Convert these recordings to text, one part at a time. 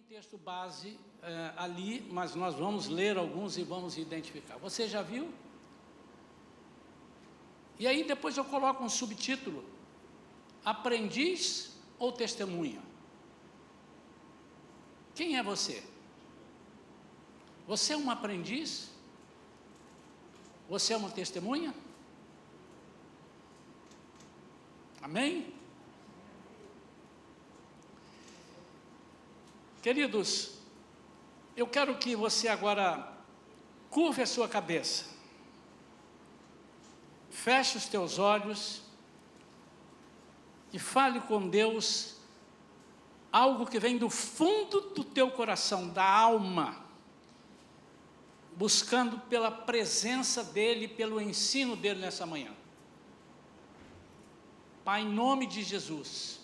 texto base ali, mas nós vamos ler alguns e vamos identificar. Você já viu? E aí depois eu coloco um subtítulo: aprendiz ou testemunha? Quem é você? Você é um aprendiz? Você é uma testemunha? Amém? Queridos, eu quero que você agora curve a sua cabeça, feche os teus olhos e fale com Deus algo que vem do fundo do teu coração, da alma, buscando pela presença dEle, pelo ensino dEle nessa manhã. Pai, em nome de Jesus,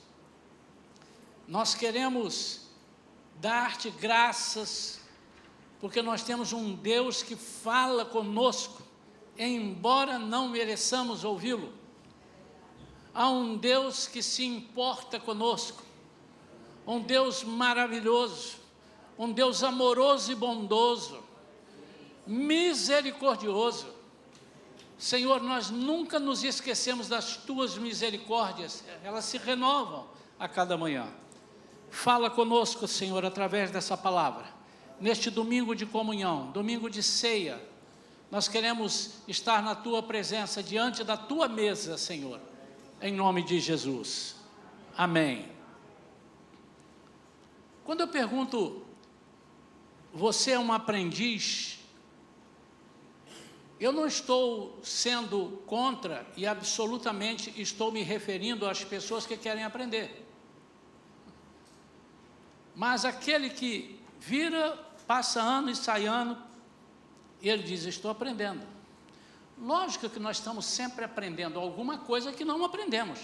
nós queremos dar-te graças, porque nós temos um Deus que fala conosco, embora não mereçamos ouvi-lo. Há um Deus que se importa conosco, um Deus maravilhoso, um Deus amoroso e bondoso, misericordioso. Senhor, nós nunca nos esquecemos das tuas misericórdias, elas se renovam a cada manhã. Fala conosco, Senhor, através dessa palavra. Neste domingo de comunhão, domingo de ceia, nós queremos estar na tua presença, diante da tua mesa, Senhor, em nome de Jesus. Amém. Quando eu pergunto, você é um aprendiz? Eu não estou sendo contra e absolutamente estou me referindo às pessoas que querem aprender. Mas aquele que vira, passa ano e sai ano, ele diz, estou aprendendo. Lógico que nós estamos sempre aprendendo alguma coisa que não aprendemos.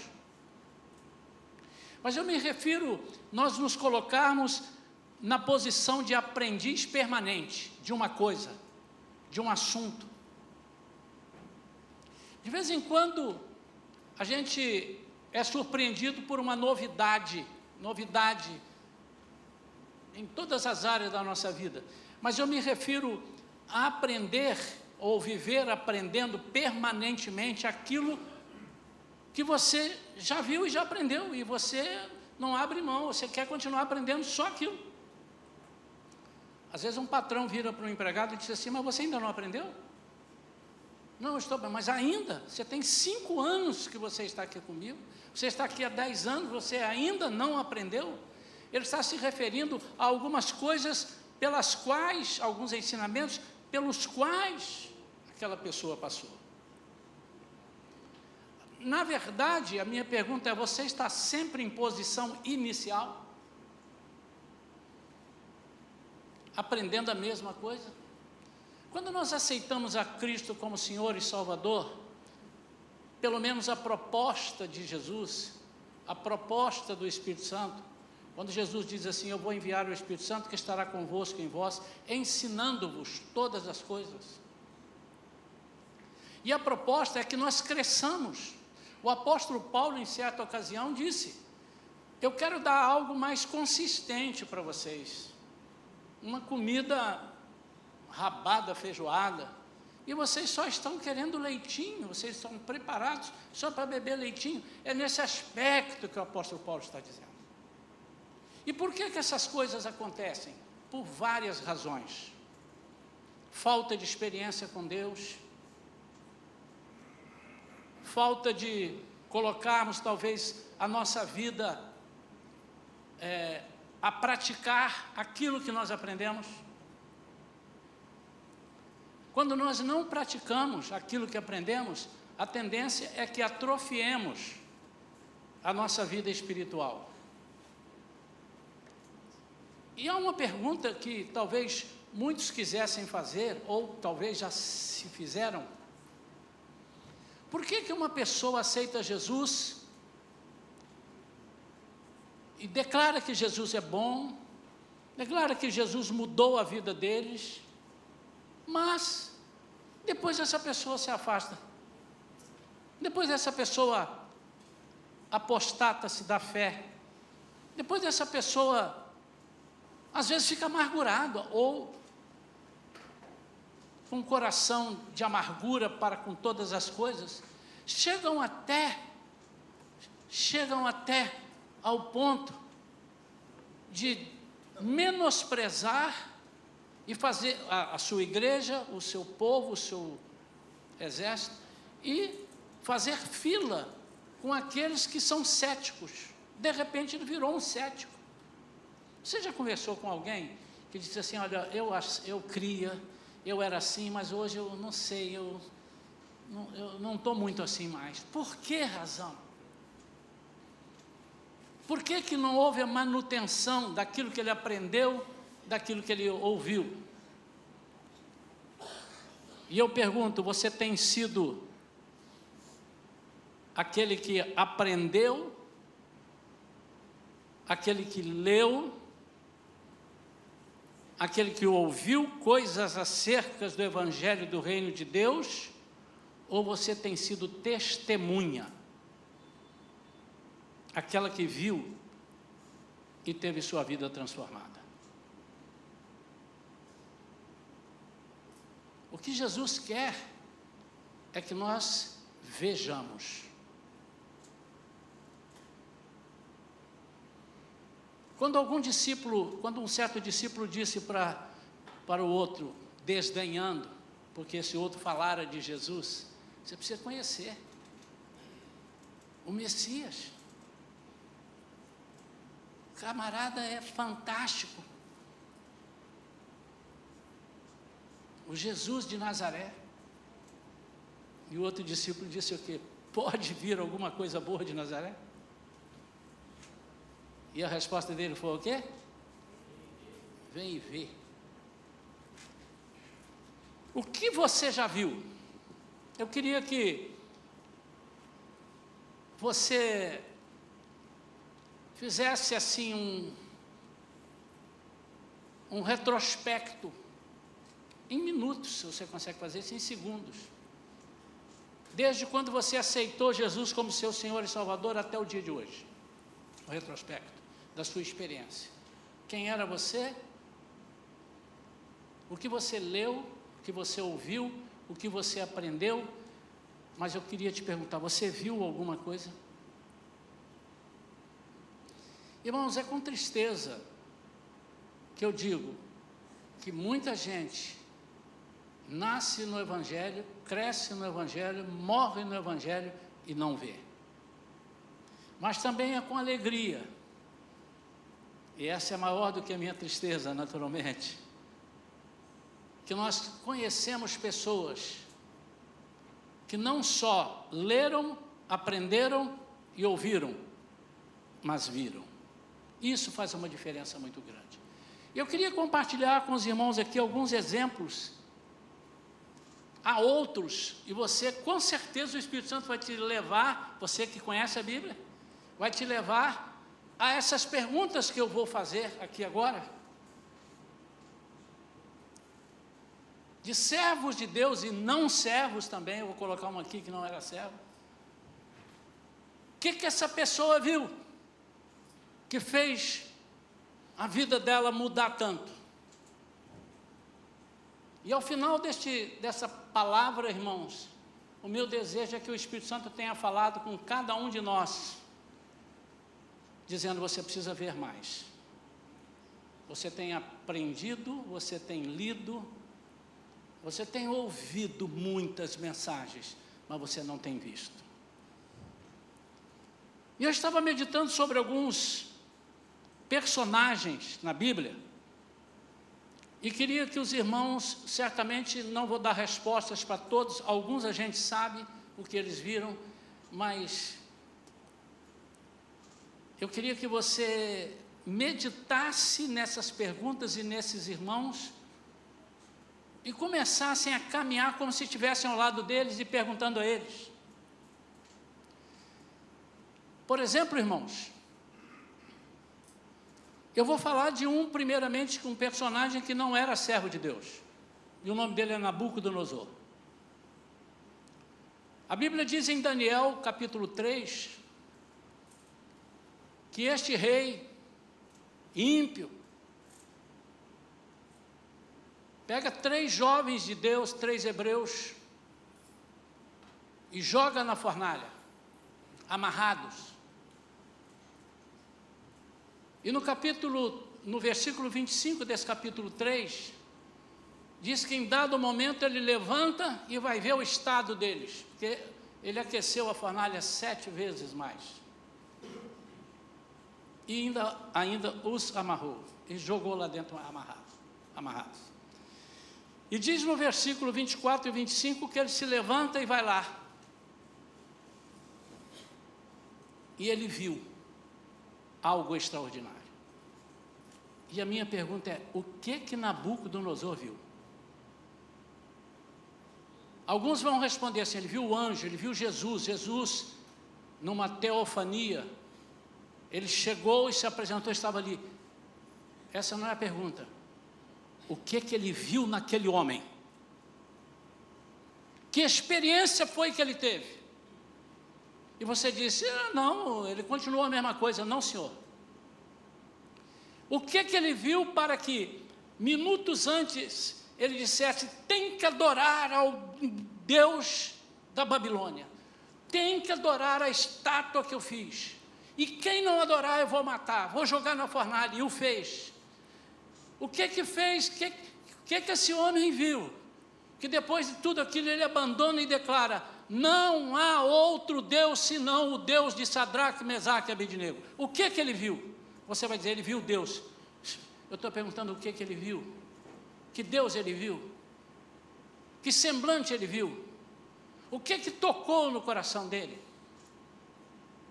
Mas eu me refiro, nós nos colocarmos na posição de aprendiz permanente de uma coisa, de um assunto. De vez em quando, a gente é surpreendido por uma novidade em todas as áreas da nossa vida, mas eu me refiro a aprender ou viver aprendendo permanentemente aquilo que você já viu e já aprendeu, e você não abre mão, você quer continuar aprendendo só aquilo. Às vezes um patrão vira para um empregado e diz assim, mas você ainda não aprendeu? Não, mas ainda, você tem 5 anos que você está aqui comigo, você está aqui há 10 anos, você ainda não aprendeu? Ele está se referindo a algumas coisas pelas quais, alguns ensinamentos, pelos quais aquela pessoa passou. Na verdade, a minha pergunta é, você está sempre em posição inicial? Aprendendo a mesma coisa? Quando nós aceitamos a Cristo como Senhor e Salvador, pelo menos a proposta de Jesus, a proposta do Espírito Santo, quando Jesus diz assim, eu vou enviar o Espírito Santo que estará convosco em vós, ensinando-vos todas as coisas. E a proposta é que nós cresçamos. O apóstolo Paulo, em certa ocasião, disse, eu quero dar algo mais consistente para vocês. Uma comida rabada, feijoada, e vocês só estão querendo leitinho, vocês estão preparados só para beber leitinho. É nesse aspecto que o apóstolo Paulo está dizendo. E por que essas coisas acontecem? Por várias razões. Falta de experiência com Deus, falta de colocarmos talvez a nossa vida a praticar aquilo que nós aprendemos. Quando nós não praticamos aquilo que aprendemos, a tendência é que atrofiemos a nossa vida espiritual. E há uma pergunta que talvez muitos quisessem fazer, ou talvez já se fizeram. Por que uma pessoa aceita Jesus e declara que Jesus é bom, declara que Jesus mudou a vida deles, mas depois essa pessoa se afasta, depois essa pessoa apostata-se da fé, depois essa pessoa às vezes fica amargurado, ou com um coração de amargura para com todas as coisas, chegam até ao ponto de menosprezar e fazer a sua igreja, o seu povo, o seu exército, e fazer fila com aqueles que são céticos. De repente ele virou um cético. Você já conversou com alguém que disse assim: olha, eu cria, eu era assim, mas hoje eu não sei, eu não estou muito assim mais. Por que razão? Por que não houve a manutenção daquilo que ele aprendeu, daquilo que ele ouviu? E eu pergunto, você tem sido aquele que aprendeu, aquele que leu, aquele que ouviu coisas acerca do Evangelho do Reino de Deus, ou você tem sido testemunha, aquela que viu e teve sua vida transformada? O que Jesus quer é que nós vejamos. Quando um certo discípulo disse para o outro, desdenhando, porque esse outro falara de Jesus: você precisa conhecer o Messias. O camarada é fantástico. O Jesus de Nazaré. E o outro discípulo disse o quê? Pode vir alguma coisa boa de Nazaré? E a resposta dele foi o quê? Vem e vê. O que você já viu? Eu queria que você fizesse assim um retrospecto, em minutos, se você consegue fazer isso, em segundos. Desde quando você aceitou Jesus como seu Senhor e Salvador até o dia de hoje. O retrospecto da sua experiência. Quem era você? O que você leu? O que você ouviu? O que você aprendeu? Mas eu queria te perguntar, você viu alguma coisa? Irmãos, é com tristeza que eu digo que muita gente nasce no Evangelho, cresce no Evangelho, morre no Evangelho e não vê. Mas também é com alegria, e essa é maior do que a minha tristeza, naturalmente, que nós conhecemos pessoas que não só leram, aprenderam e ouviram, mas viram. Isso faz uma diferença muito grande. Eu queria compartilhar com os irmãos aqui alguns exemplos. Há outros, e você, com certeza, o Espírito Santo vai te levar, você que conhece a Bíblia, vai te levar a essas perguntas que eu vou fazer aqui agora. De servos de Deus e não servos também, eu vou colocar uma aqui que não era servo. O que essa pessoa viu que fez a vida dela mudar tanto? E ao final dessa palavra, irmãos, o meu desejo é que o Espírito Santo tenha falado com cada um de nós, dizendo: você precisa ver mais. Você tem aprendido, você tem lido, você tem ouvido muitas mensagens, mas você não tem visto. E eu estava meditando sobre alguns personagens na Bíblia, e queria que os irmãos, certamente não vou dar respostas para todos, alguns a gente sabe o que eles viram, mas eu queria que você meditasse nessas perguntas e nesses irmãos, e começassem a caminhar como se estivessem ao lado deles e perguntando a eles. Por exemplo, irmãos, eu vou falar de primeiramente, um personagem que não era servo de Deus, e o nome dele é Nabucodonosor. A Bíblia diz em Daniel, capítulo 3, que este rei ímpio, pega 3 jovens de Deus, 3 hebreus, e joga na fornalha, amarrados. E no versículo 25 desse capítulo 3, diz que em dado momento ele levanta e vai ver o estado deles, porque ele aqueceu a fornalha 7 vezes mais. E ainda os amarrou, e jogou lá dentro amarrados. E diz no versículo 24 e 25 que ele se levanta e vai lá. E ele viu algo extraordinário. E a minha pergunta é, o que Nabucodonosor viu? Alguns vão responder assim, ele viu o anjo, ele viu Jesus numa teofania, ele chegou e se apresentou, estava ali. Essa não é a pergunta. O que ele viu naquele homem? Que experiência foi que ele teve? E você disse, não, ele continuou a mesma coisa. Não, senhor. O que ele viu para que, minutos antes, ele dissesse, tem que adorar ao Deus da Babilônia, tem que adorar a estátua que eu fiz, e quem não adorar eu vou matar, vou jogar na fornalha, e o fez. O que fez? O que esse homem viu? Que depois de tudo aquilo ele abandona e declara, não há outro Deus senão o Deus de Sadraque, Mesaque e Abednego. O que ele viu? Você vai dizer, ele viu Deus. Eu estou perguntando o que ele viu. Que Deus ele viu? Que semblante ele viu? O que tocou no coração dele?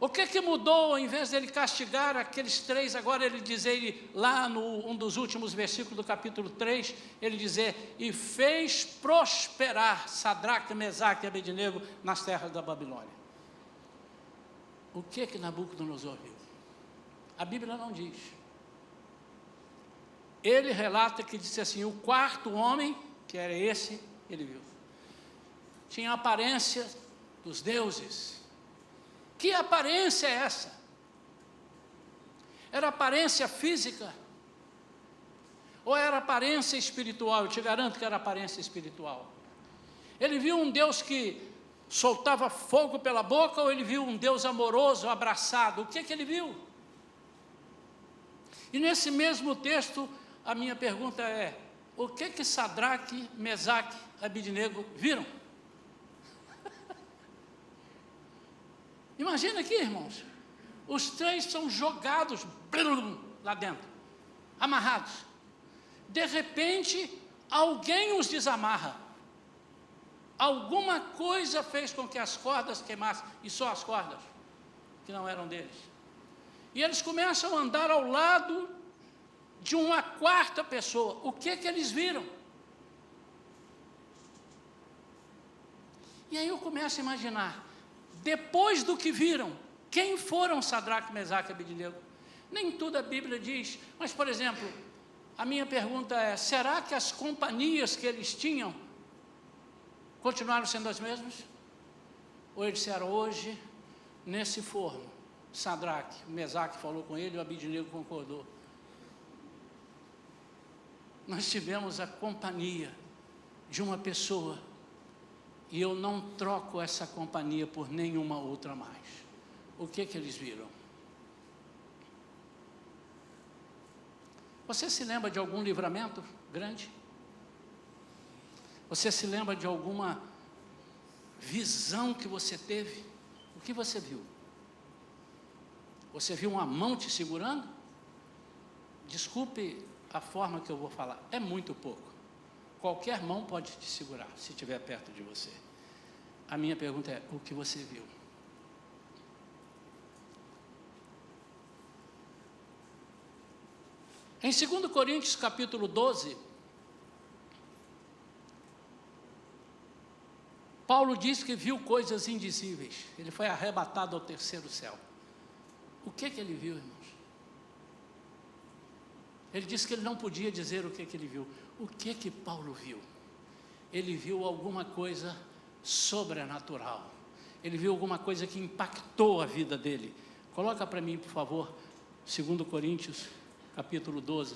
O que mudou, ao invés dele castigar aqueles 3, agora ele dizer, lá um dos últimos versículos do capítulo 3, ele dizer, e fez prosperar Sadraque, Mesaque e Abednego nas terras da Babilônia. O que Nabucodonosor viu? A Bíblia não diz. Ele relata que disse assim, o 4º homem, que era esse, ele viu. Tinha a aparência dos deuses. Que aparência é essa? Era aparência física? Ou era aparência espiritual? Eu te garanto que era aparência espiritual. Ele viu um Deus que soltava fogo pela boca, ou ele viu um Deus amoroso, abraçado? O que ele viu? E nesse mesmo texto, a minha pergunta é, o que Sadraque, Mesaque e Abednego viram? Imagina aqui, irmãos, os 3 são jogados lá dentro, amarrados. De repente, alguém os desamarra. Alguma coisa fez com que as cordas queimassem, e só as cordas, que não eram deles. E eles começam a andar ao lado de uma 4ª pessoa. O que eles viram? E aí eu começo a imaginar, depois do que viram, quem foram Sadraque, Mesaque e Abednego? Nem tudo a Bíblia diz, mas, por exemplo, a minha pergunta é, será que as companhias que eles tinham continuaram sendo as mesmas? Ou eles disseram, hoje, nesse forno, Sadraque, Mesaque falou com ele, o Abednego concordou. Nós tivemos a companhia de uma pessoa, e eu não troco essa companhia por nenhuma outra mais. O que eles viram? Você se lembra de algum livramento grande? Você se lembra de alguma visão que você teve? O que você viu? Você viu uma mão te segurando? Desculpe a forma que eu vou falar, é muito pouco. Qualquer mão pode te segurar, se estiver perto de você. A minha pergunta é, o que você viu? Em 2 Coríntios capítulo 12, Paulo diz que viu coisas indizíveis. Ele foi arrebatado ao 3º céu. O que ele viu, irmãos? Ele disse que ele não podia dizer o que ele viu. O que Paulo viu? Ele viu alguma coisa sobrenatural. Ele viu alguma coisa que impactou a vida dele. Coloca para mim, por favor, 2 Coríntios, capítulo 12.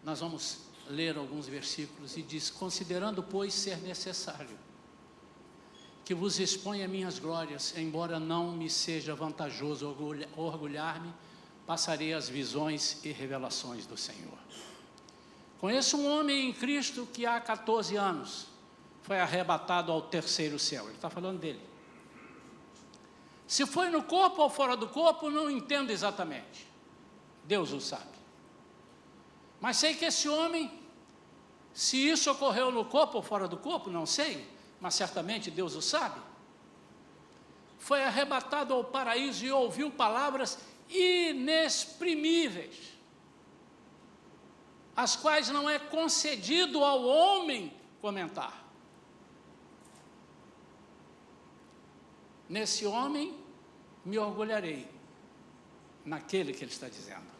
Nós vamos ler alguns versículos e diz: considerando, pois, ser necessário que vos exponha minhas glórias, embora não me seja vantajoso orgulhar-me, passarei as visões e revelações do Senhor. Conheço um homem em Cristo que há 14 anos foi arrebatado ao terceiro céu. Ele está falando dele. Se foi no corpo ou fora do corpo, não entendo exatamente. Deus o sabe. Mas sei que esse homem, se isso ocorreu no corpo ou fora do corpo, não sei, mas certamente Deus o sabe, foi arrebatado ao paraíso e ouviu palavras inexprimíveis, as quais não é concedido ao homem comentar. Nesse homem me orgulharei, naquele que ele está dizendo,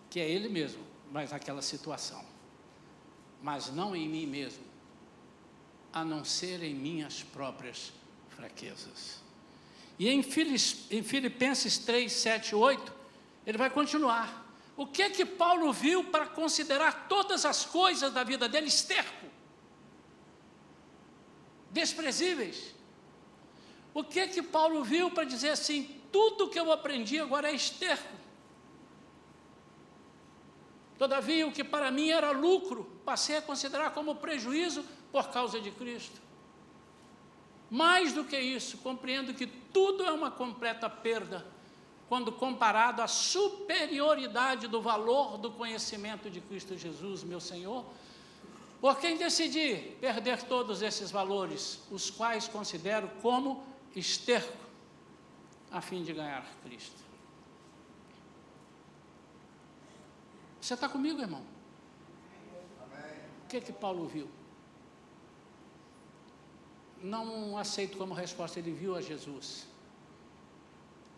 que é ele mesmo, mas naquela situação, mas não em mim mesmo, a não ser em minhas próprias fraquezas. E em Filipenses 3, 7, 8, ele vai continuar. O que é que Paulo viu para considerar todas as coisas da vida dele esterco, desprezíveis? O que é que Paulo viu para dizer assim: tudo que eu aprendi agora é esterco? Todavia, o que para mim era lucro, passei a considerar como prejuízo por causa de Cristo. Mais do que isso, compreendo que tudo é uma completa perda, quando comparado à superioridade do valor do conhecimento de Cristo Jesus, meu Senhor, por quem decidi perder todos esses valores, os quais considero como esterco, a fim de ganhar Cristo. Você está comigo, irmão? Amém. O que Paulo viu? Não aceito como resposta, ele viu a Jesus.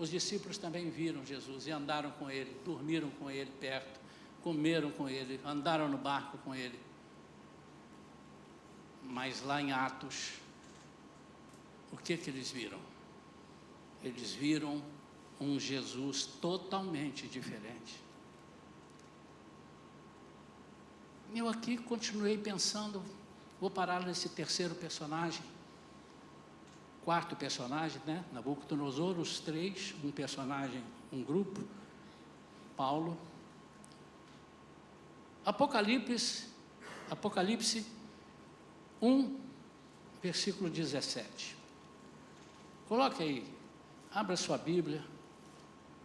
Os discípulos também viram Jesus e andaram com ele, dormiram com ele perto, comeram com ele, andaram no barco com ele. Mas lá em Atos, o que eles viram? Eles viram um Jesus totalmente diferente. Eu aqui continuei pensando, vou parar nesse terceiro personagem, quarto personagem, né? Nabucodonosor, os três, um personagem, um grupo, Paulo. Apocalipse 1, versículo 17. Coloque aí, abra sua Bíblia,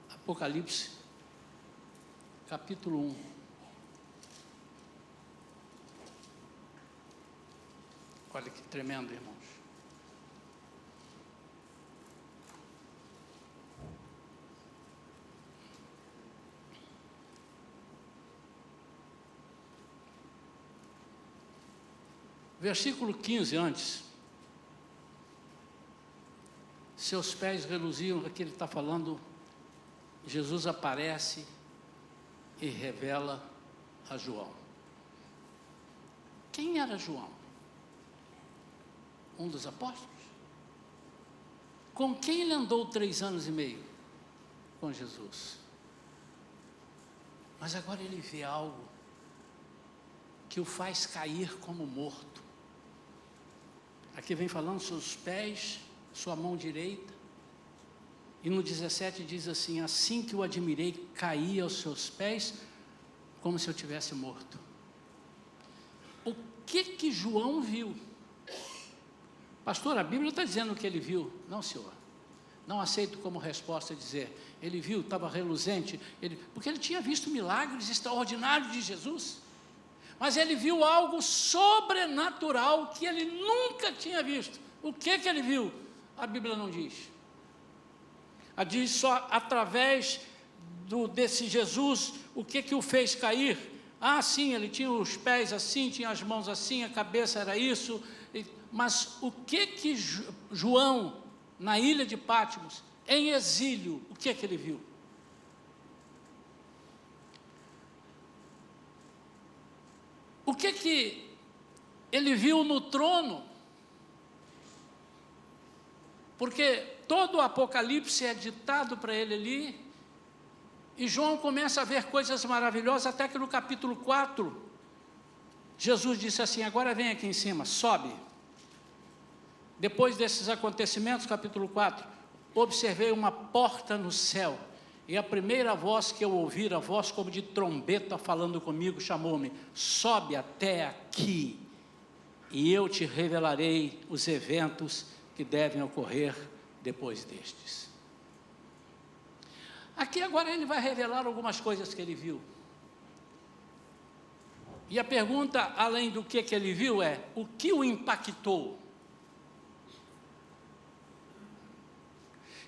Apocalipse, capítulo 1. Olha que tremendo, irmãos. Versículo 15 antes. Seus pés reluziam, aqui ele está falando, Jesus aparece e revela a João. Quem era João? Um dos apóstolos? Com quem ele andou 3 anos e meio? Com Jesus. Mas agora ele vê algo que o faz cair como morto. Aqui vem falando seus pés, sua mão direita, e no 17 diz assim: assim que o admirei, caí aos seus pés, como se eu tivesse morto. O que João viu? Pastor, a Bíblia está dizendo o que ele viu. Não, senhor, não aceito como resposta dizer, ele viu, estava reluzente, porque ele tinha visto milagres extraordinários de Jesus, mas ele viu algo sobrenatural que ele nunca tinha visto. O que ele viu? A Bíblia não diz. A diz só através desse Jesus, o que o fez cair. Ah, sim, ele tinha os pés assim, tinha as mãos assim, a cabeça era isso, mas o que João, na ilha de Patmos, em exílio, o que ele viu? O que ele viu no trono? Porque todo o Apocalipse é ditado para ele ali, e João começa a ver coisas maravilhosas, até que no capítulo 4, Jesus disse assim: agora vem aqui em cima, sobe. Depois desses acontecimentos, capítulo 4, observei uma porta no céu, e a primeira voz que eu ouvi, a voz como de trombeta falando comigo, chamou-me: sobe até aqui, e eu te revelarei os eventos que devem ocorrer depois destes. Aqui agora ele vai revelar algumas coisas que ele viu. E a pergunta, além do que ele viu, é: o que o impactou?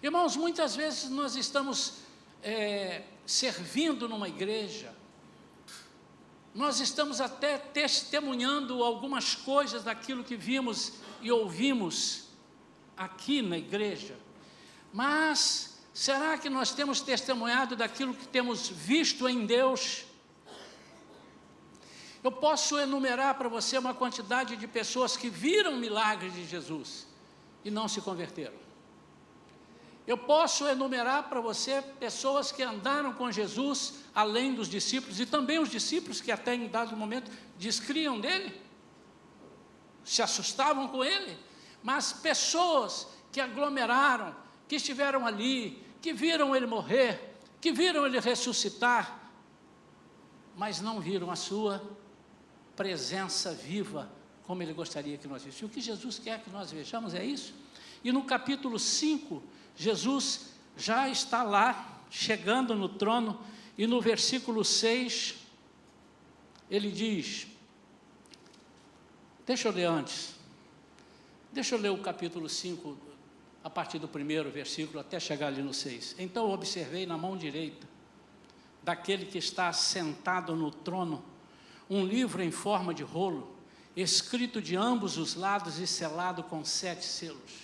Irmãos, muitas vezes nós estamos servindo numa igreja, nós estamos até testemunhando algumas coisas daquilo que vimos e ouvimos aqui na igreja, mas será que nós temos testemunhado daquilo que temos visto em Deus? Eu posso enumerar para você uma quantidade de pessoas que viram milagres de Jesus e não se converteram. Eu posso enumerar para você pessoas que andaram com Jesus, além dos discípulos, e também os discípulos que até em dado momento descriam dele, se assustavam com ele, mas pessoas que aglomeraram, que estiveram ali, que viram ele morrer, que viram ele ressuscitar, mas não viram a sua presença viva, como ele gostaria que nós víssemos. O que Jesus quer que nós vejamos é isso. E no capítulo 5, Jesus já está lá, chegando no trono, e no versículo 6, ele diz, deixa eu ler antes, deixa eu ler o capítulo 5, a partir do primeiro versículo, até chegar ali no 6. Então eu observei na mão direita daquele que está sentado no trono, um livro em forma de rolo, escrito de ambos os lados e selado com 7 selos.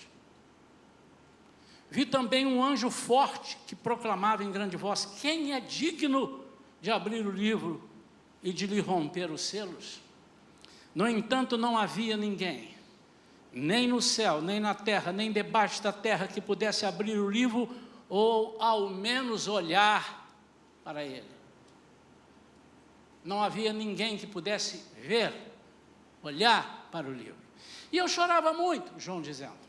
Vi também um anjo forte que proclamava em grande voz: quem é digno de abrir o livro e de lhe romper os selos? No entanto, não havia ninguém, nem no céu, nem na terra, nem debaixo da terra, que pudesse abrir o livro ou ao menos olhar para ele. Não havia ninguém que pudesse ver, olhar para o livro. E eu chorava muito, João dizendo,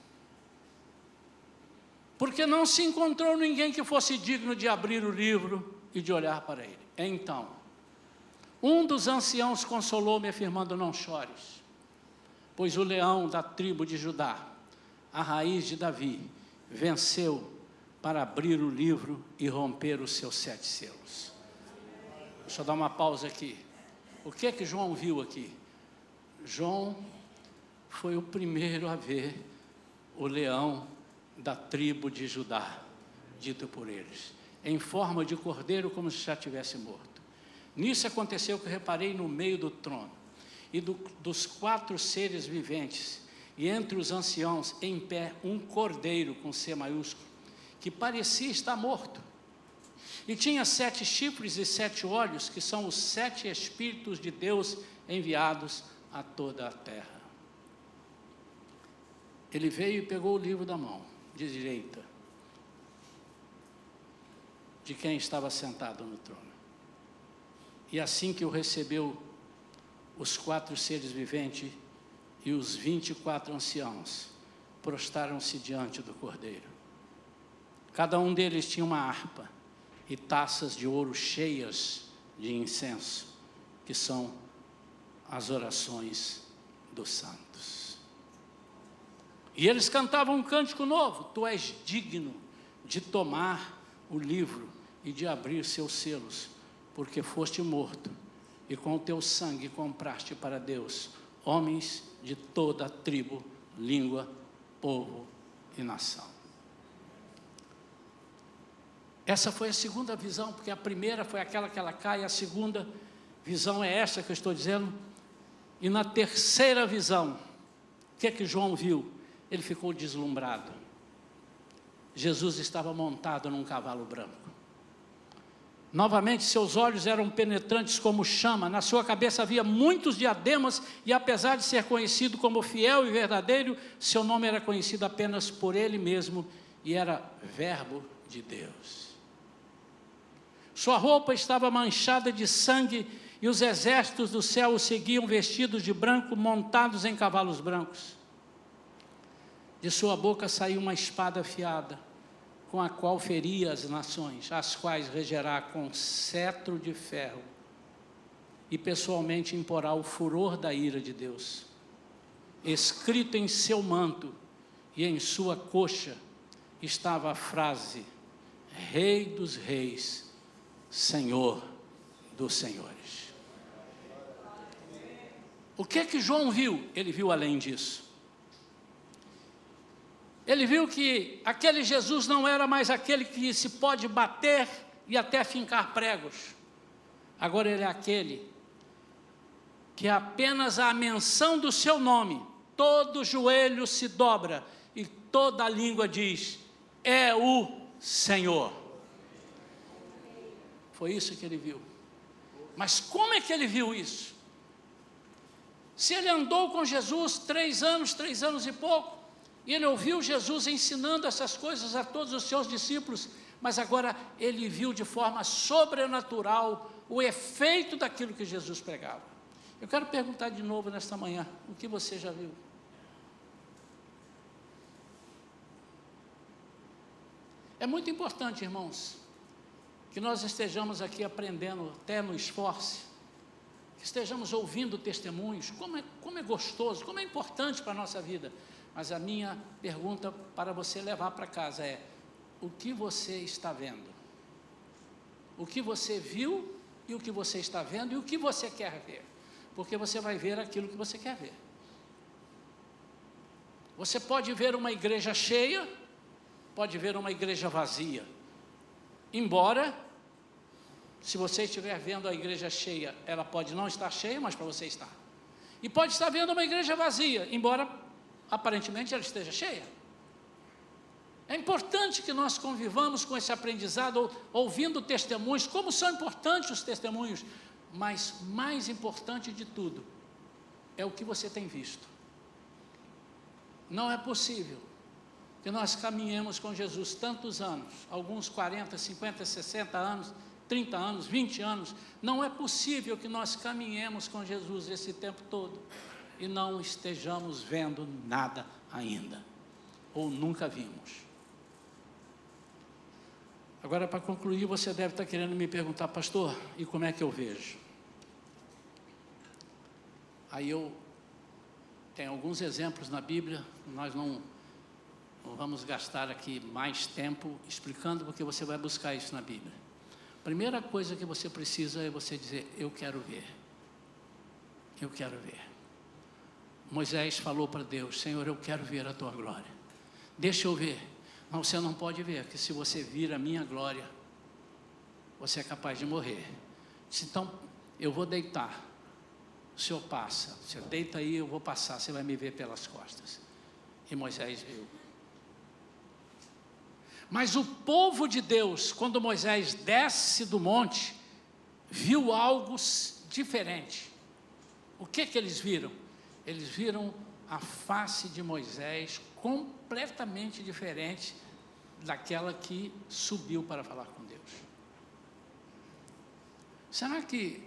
porque não se encontrou ninguém que fosse digno de abrir o livro e de olhar para ele. Então, um dos anciãos consolou-me, afirmando: não chores, pois o leão da tribo de Judá, a raiz de Davi, venceu para abrir o livro e romper os seus 7 selos. Deixa eu dar uma pausa aqui. O que é que João viu aqui? João foi o primeiro a ver o leão da tribo de Judá, dito por eles, em forma de cordeiro, como se já tivesse morto. Nisso aconteceu que reparei no meio do trono, e dos 4 seres viventes, e entre os anciãos, em pé, um cordeiro, com C maiúsculo, que parecia estar morto, e tinha 7 chifres e 7 olhos, que são os 7 Espíritos de Deus enviados a toda a terra. Ele veio e pegou o livro da mão de direita de quem estava sentado no trono. E assim que o recebeu, os 4 seres viventes e os 24 anciãos prostraram-se diante do cordeiro. Cada um deles tinha uma harpa e taças de ouro cheias de incenso, que são as orações dos santos. E eles cantavam um cântico novo: tu és digno de tomar o livro e de abrir seus selos, porque foste morto, e com o teu sangue compraste para Deus homens de toda a tribo, língua, povo e nação. Essa foi a segunda visão, porque a primeira foi aquela que ela cai, a segunda visão é essa que eu estou dizendo. E na terceira visão, o que é que João viu? Ele ficou deslumbrado. Jesus estava montado num cavalo branco. Novamente, seus olhos eram penetrantes como chama, na sua cabeça havia muitos diademas, e apesar de ser conhecido como fiel e verdadeiro, seu nome era conhecido apenas por ele mesmo, e era Verbo de Deus. Sua roupa estava manchada de sangue, e os exércitos do céu o seguiam vestidos de branco, montados em cavalos brancos. De sua boca saiu uma espada afiada, com a qual feria as nações, as quais regerá com cetro de ferro, e pessoalmente imporá o furor da ira de Deus. Escrito em seu manto e em sua coxa estava a frase: Rei dos reis, Senhor dos senhores. O que João viu? Ele viu além disso. Ele viu que aquele Jesus não era mais aquele que se pode bater e até fincar pregos. Agora ele é aquele que apenas a menção do seu nome, todo joelho se dobra e toda língua diz: é o Senhor. Foi isso que ele viu. Mas como é que ele viu isso? Se ele andou com Jesus 3 anos e pouco, e ele ouviu Jesus ensinando essas coisas a todos os seus discípulos, mas agora ele viu de forma sobrenatural o efeito daquilo que Jesus pregava. Eu quero perguntar de novo nesta manhã: o que você já viu? É muito importante, irmãos, que nós estejamos aqui aprendendo, até no esforço, que estejamos ouvindo testemunhos, como é gostoso, como é importante para a nossa vida. Mas a minha pergunta para você levar para casa é: o que você está vendo? O que você viu e o que você está vendo e o que você quer ver? Porque você vai ver aquilo que você quer ver. Você pode ver uma igreja cheia, pode ver uma igreja vazia. Embora, se você estiver vendo a igreja cheia, ela pode não estar cheia, mas para você está. E pode estar vendo uma igreja vazia, embora aparentemente ela esteja cheia. É importante que nós convivamos com esse aprendizado, ouvindo testemunhos, como são importantes os testemunhos, mas mais importante de tudo é o que você tem visto. Não é possível que nós caminhemos com Jesus tantos anos, alguns 40, 50, 60 anos, 30 anos, 20 anos, não é possível que nós caminhemos com Jesus esse tempo todo e não estejamos vendo nada ainda, ou nunca vimos. Agora, para concluir, você deve estar querendo me perguntar: pastor, e como é que eu vejo? Aí eu tenho alguns exemplos na Bíblia, nós não vamos gastar aqui mais tempo explicando, porque você vai buscar isso na Bíblia. Primeira coisa que você precisa é você dizer: eu quero ver. Eu quero ver. Moisés falou para Deus: Senhor, eu quero ver a tua glória. Deixa eu ver. Não, você não pode ver, porque se você vir a minha glória, você é capaz de morrer. Disse: então, eu vou deitar. O Senhor passa. Você deita aí, eu vou passar. Você vai me ver pelas costas. E Moisés viu. Mas o povo de Deus, quando Moisés desce do monte, viu algo diferente. O que eles viram? Eles viram a face de Moisés completamente diferente daquela que subiu para falar com Deus. Será que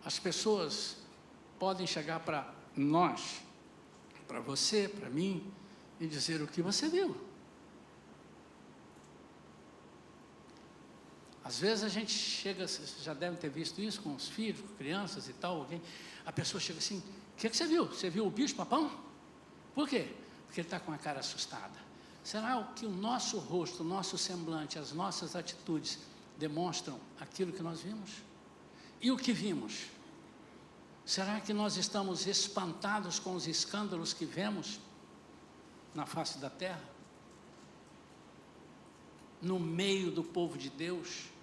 as pessoas podem chegar para nós, para você, para mim, e dizer o que você viu? Às vezes a gente chega, vocês já devem ter visto isso com os filhos, com crianças e tal, alguém, a pessoa chega assim: o que você viu? Você viu o bicho papão? Por quê? Porque ele está com a cara assustada. Será que o nosso rosto, o nosso semblante, as nossas atitudes demonstram aquilo que nós vimos? E o que vimos? Será que nós estamos espantados com os escândalos que vemos na face da terra? No meio do povo de Deus?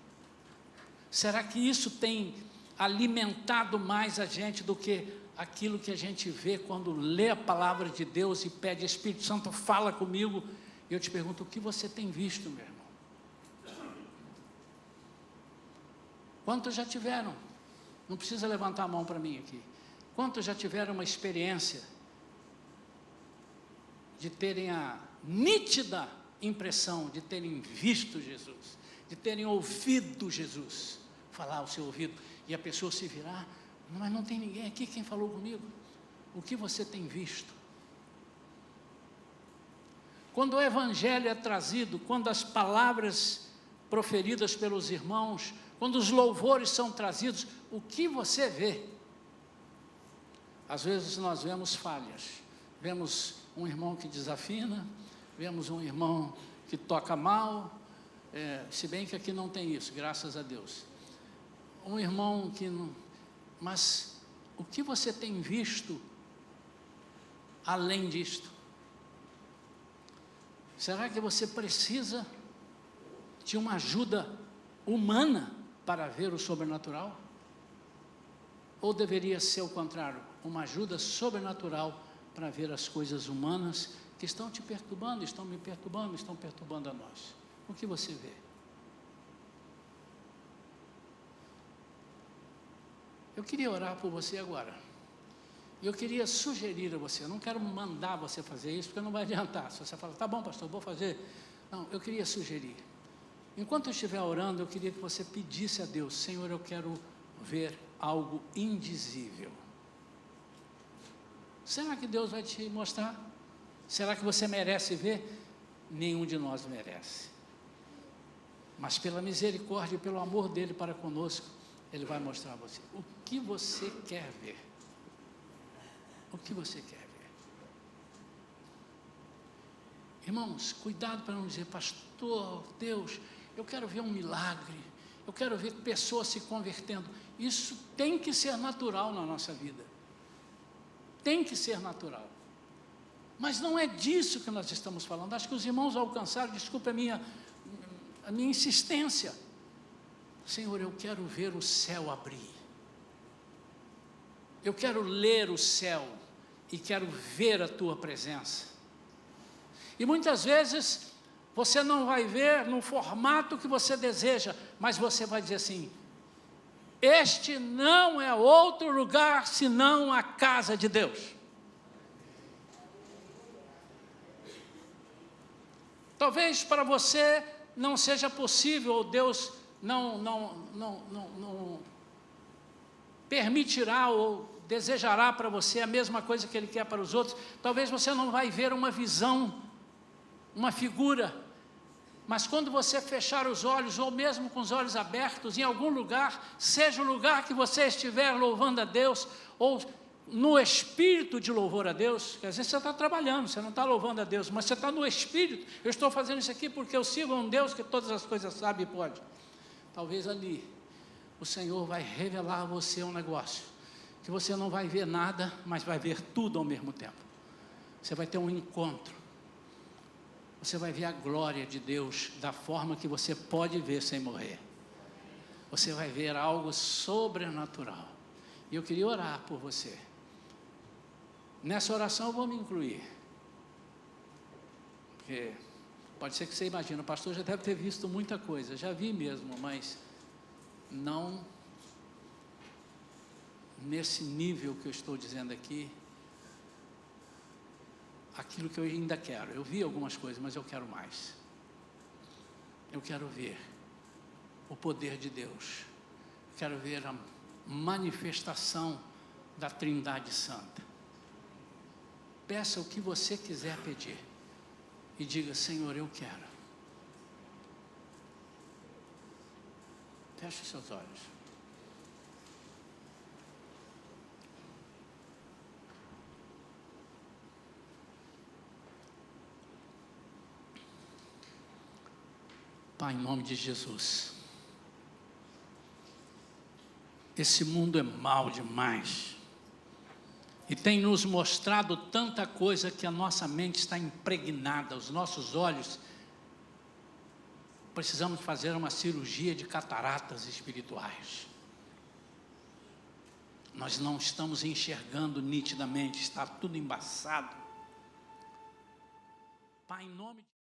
Será que isso tem alimentado mais a gente do que aquilo que a gente vê quando lê a palavra de Deus e pede: Espírito Santo, fala comigo? E eu te pergunto: o que você tem visto, meu irmão? Quantos já tiveram? Não precisa levantar a mão para mim aqui. Quantos já tiveram uma experiência de terem a nítida impressão de terem visto Jesus, de terem ouvido Jesus falar ao seu ouvido? e a pessoa se virar, mas não tem ninguém aqui, quem falou comigo? O que você tem visto? Quando o evangelho é trazido, quando as palavras proferidas pelos irmãos, quando os louvores são trazidos, o que você vê? Às vezes nós vemos falhas, vemos um irmão que desafina, vemos um irmão que toca mal, se bem que aqui não tem isso, graças a Deus. Um irmão que não... Mas o que você tem visto além disto? Será que você precisa de uma ajuda humana para ver o sobrenatural? Ou deveria ser o contrário, uma ajuda sobrenatural para ver as coisas humanas que estão te perturbando, estão me perturbando, estão perturbando a nós? O que você vê? Eu queria orar por você agora. E eu queria sugerir a você, eu não quero mandar você fazer isso, porque não vai adiantar. Se você falar, tá bom, pastor, vou fazer. Não, eu queria sugerir. Enquanto eu estiver orando, eu queria que você pedisse a Deus, Senhor, eu quero ver algo indizível. Será que Deus vai te mostrar? Será que você merece ver? Nenhum de nós merece. Mas pela misericórdia e pelo amor dele para conosco, ele vai mostrar a você o que você quer ver. O que você quer ver? Irmãos, cuidado para não dizer, pastor, Deus, eu quero ver um milagre, eu quero ver pessoas se convertendo. Isso tem que ser natural na nossa vida. Tem que ser natural. Mas não é disso que nós estamos falando. Acho que os irmãos alcançaram, desculpa a minha insistência. Senhor, eu quero ver o céu abrir. Eu quero ler o céu e quero ver a tua presença. E muitas vezes você não vai ver no formato que você deseja, mas você vai dizer assim, este não é outro lugar senão a casa de Deus. Talvez para você não seja possível, ou Deus não permitirá ou desejará para você a mesma coisa que Ele quer para os outros. Talvez você não vai ver uma visão, uma figura, mas quando você fechar os olhos, ou mesmo com os olhos abertos, em algum lugar, seja o lugar que você estiver louvando a Deus, ou no espírito de louvor a Deus, que às vezes você está trabalhando, você não está louvando a Deus, mas você está no espírito, eu estou fazendo isso aqui porque eu sigo um Deus que todas as coisas sabe e pode. Talvez ali, o Senhor vai revelar a você um negócio, que você não vai ver nada, mas vai ver tudo ao mesmo tempo. Você vai ter um encontro, você vai ver a glória de Deus, da forma que você pode ver sem morrer. Você vai ver algo sobrenatural, e eu queria orar por você. Nessa oração eu vou me incluir, porque pode ser que você imagine, o pastor já deve ter visto muita coisa, já vi mesmo, mas não nesse nível que eu estou dizendo aqui, aquilo que eu ainda quero. Eu vi algumas coisas, mas eu quero mais. Eu quero ver o poder de Deus, quero ver a manifestação da Trindade Santa. Peça o que você quiser pedir e diga, Senhor, eu quero. Feche os seus olhos. Pai, em nome de Jesus, esse mundo é mau demais, e tem nos mostrado tanta coisa que a nossa mente está impregnada, os nossos olhos, precisamos fazer uma cirurgia de cataratas espirituais. Nós não estamos enxergando nitidamente, está tudo embaçado. Pai, em nome de